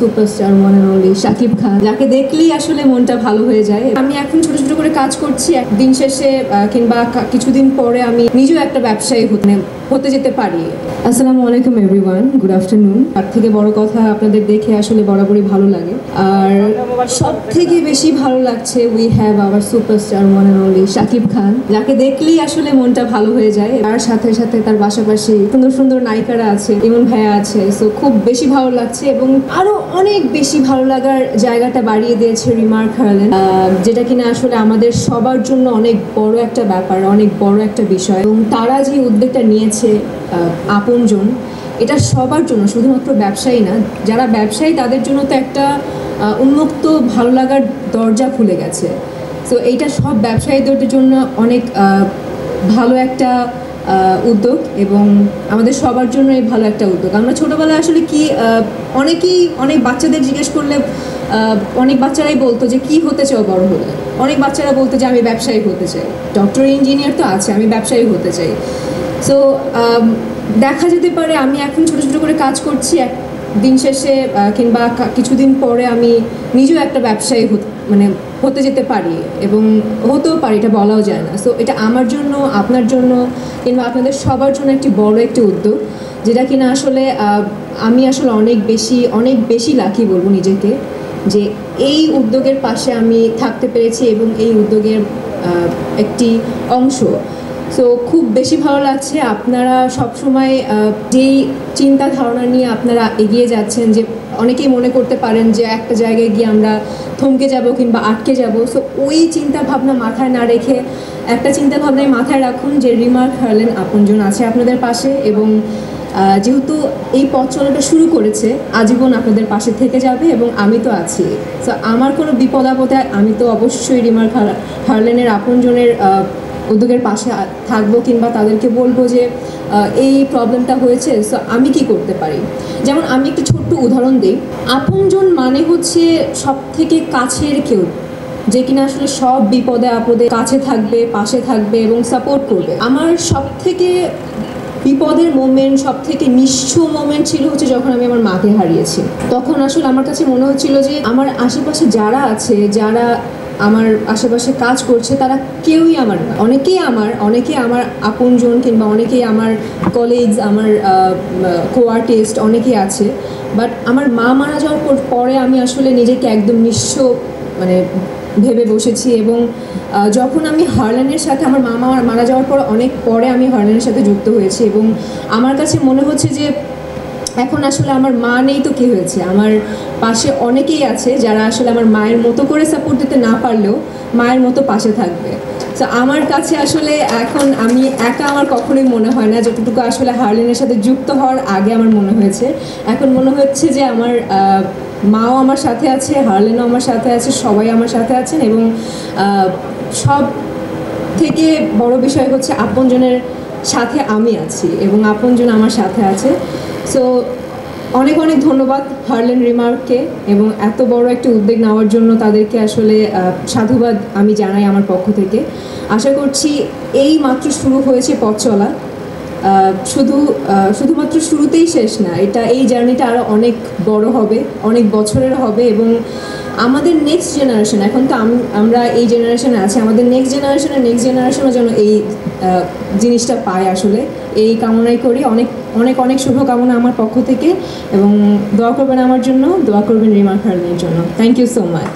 Superstar one and only Shakib Khan, যাকে দেখলেই আসলে মনটা ভালো হয়ে যায়। আমি এখন ছোট ছোট করে কাজ করছি, দিন শেষে কিংবা কিছুদিন পরে আমি নিজেও একটা ব্যবসায়ী হতে যেতে পারি। আসসালামু আলাইকুম এভরিওয়ান, গুড আফটারনুন। তার থেকে বড় কথা, আপনাদের দেখে আসলে বরাবরই ভালো লাগে। আর সব থেকে বেশি ভালো লাগছে we have our superstar one and only Shakib Khan, যাকে দেখলেই আসলে মনটা ভালো হয়ে যায়। তার সাথে সাথে তার পাশাপাশি সুন্দর সুন্দর নায়িকারা আছে, ইমন ভাইয়া আছে। সো খুব বেশি ভালো লাগছে এবং আরো অনেক বেশি ভালো লাগার জায়গাটা বাড়িয়ে দিয়েছে রিমার্ক হারলেন, যেটা কিনা আসলে আমাদের সবার জন্য অনেক বড় একটা ব্যাপার, অনেক বড় একটা বিষয়। এবং তারা যে উদ্যোগটা নিয়েছে আপনজন, এটা সবার জন্য, শুধুমাত্র ব্যবসায়ী না, যারা ব্যবসায়ী তাদের জন্য তো একটা উন্মুক্ত ভালো লাগার দরজা খুলে গেছে। সো এইটা সব ব্যবসায়ীদের জন্য অনেক ভালো একটা উদ্যোগ এবং আমাদের সবার জন্য এই ভালো একটা উদ্যোগ। আমরা ছোটোবেলায় আসলে অনেক বাচ্চাদের জিজ্ঞেস করলে অনেক বাচ্চারাই বলতো যে কি হতে চাও বড় হলে। অনেক বাচ্চারা বলতো যে আমি ব্যবসায়ী হতে চাই, ডক্টর ইঞ্জিনিয়ার তো আছে, আমি ব্যবসায়ী হতে চাই। সো দেখা যেতে পারে আমি এখন ছোটো ছোটো করে কাজ করছি, দিন শেষে কিংবা কিছুদিন পরে আমি নিজেও একটা ব্যবসায়ী হতে যেতে পারি এবং হতেও পারি, এটা বলাও যায় না। সো এটা আমার জন্য, আপনার জন্য কিংবা আপনাদের সবার জন্য একটি বড় একটি উদ্যোগ, যেটা কিনা আসলে আমি আসলে অনেক বেশি লাকি বলবো নিজেকে, যে এই উদ্যোগের পাশে আমি থাকতে পেরেছি এবং এই উদ্যোগের একটি অংশ। সো খুব বেশি ভালো লাগছে। আপনারা সবসময় যেই চিন্তা ধারণা নিয়ে আপনারা এগিয়ে যাচ্ছেন, যে অনেকেই মনে করতে পারেন যে একটা জায়গায় গিয়ে আমরা থমকে যাব কিংবা আটকে যাব। সো ওই চিন্তা ভাবনা মাথায় না রেখে একটা চিন্তা ভাবনায় মাথায় রাখুন যে রিমার্ক হারলেন আপনজন আছে আপনাদের পাশে, এবং যেহেতু এই পথ চলাটা শুরু করেছে, আজীবন আপনাদের পাশে থেকে যাবে এবং আমি তো আছি। সো আমার কোনো বিপদ আপদে আমি তো অবশ্যই রিমার্ক হারলেনের আপনজনের উদ্যোগের পাশে থাকবো কিংবা তাদেরকে বলবো যে এই প্রবলেমটা হয়েছে, সো আমি কি করতে পারি। যেমন আমি একটু ছোট্ট উদাহরণ দিই। আপনজন মানে হচ্ছে সব থেকে কাছের কেউ, যে কিনা আসলে সব বিপদে আপদে কাছে থাকবে, পাশে থাকবে এবং সাপোর্ট করবে। আমার সব থেকে বিপদের মোমেন্ট, সব থেকে নিঃস্ব মোমেন্ট ছিল হচ্ছে যখন আমি আমার মাকে হারিয়েছি। তখন আসলে আমার কাছে মনে হচ্ছিল যে আমার আশেপাশে যারা আছে, যারা আমার আশেপাশে কাজ করছে, তারা কেউই আমার না। অনেকেই আমার আপনজন কিংবা অনেকেই আমার কলিগস, আমার কো-আর্টিস্ট অনেকেই আছে। বাট আমার মা মারা যাওয়ার পরে আমি আসলে নিজেকে একদম নিঃস্ব ভেবে বসেছি। এবং যখন আমি হারলেনের সাথে, আমার মা মারা যাওয়ার পর অনেক পরে আমি হারলেনের সাথে যুক্ত হয়েছি এবং আমার কাছে মনে হচ্ছে যে এখন আসলে আমার মা নেই তো কী হয়েছে, আমার পাশে অনেকেই আছে যারা আসলে আমার মায়ের মতো করে সাপোর্ট দিতে না পারলেও মায়ের মতো পাশে থাকবে। তো আমার কাছে আসলে এখন আমি একা আমার কখনোই মনে হয় না, যতটুকু আসলে হারলেনের সাথে যুক্ত হওয়ার আগে আমার মনে হয়েছে। এখন মনে হচ্ছে যে আমার মাও আমার সাথে আছে, হারলেনও আমার সাথে আছে, সবাই আমার সাথে আছেন। এবং সব থেকে বড় বিষয় হচ্ছে আপনজনের সাথে আমি আছি এবং আপনজন আমার সাথে আছে। সো অনেক ধন্যবাদ হারলেন রিমার্ককে, এবং এত বড় একটা উদ্যোগ নেওয়ার জন্য তাদেরকে আসলে সাধুবাদ আমি জানাই আমার পক্ষ থেকে। আশা করছি এই মাত্র শুরু হয়েছে পথ চলা, শুধুমাত্র শুরুতেই শেষ না, এই জার্নিটা আরও অনেক বড় হবে, অনেক বছরের হবে। এবং আমাদের নেক্সট জেনারেশন, এখন তো আমরা এই জেনারেশনে আছি, আমাদের নেক্সট জেনারেশনও যেন এই জিনিসটা পায়, আসলে এই কামনাই করি। অনেক শুভকামনা আমার পক্ষ থেকে, এবং দোয়া করবেন আমার জন্য, দোয়া করবেন রিমার্ক হারলেনের জন্য। Thank you so much.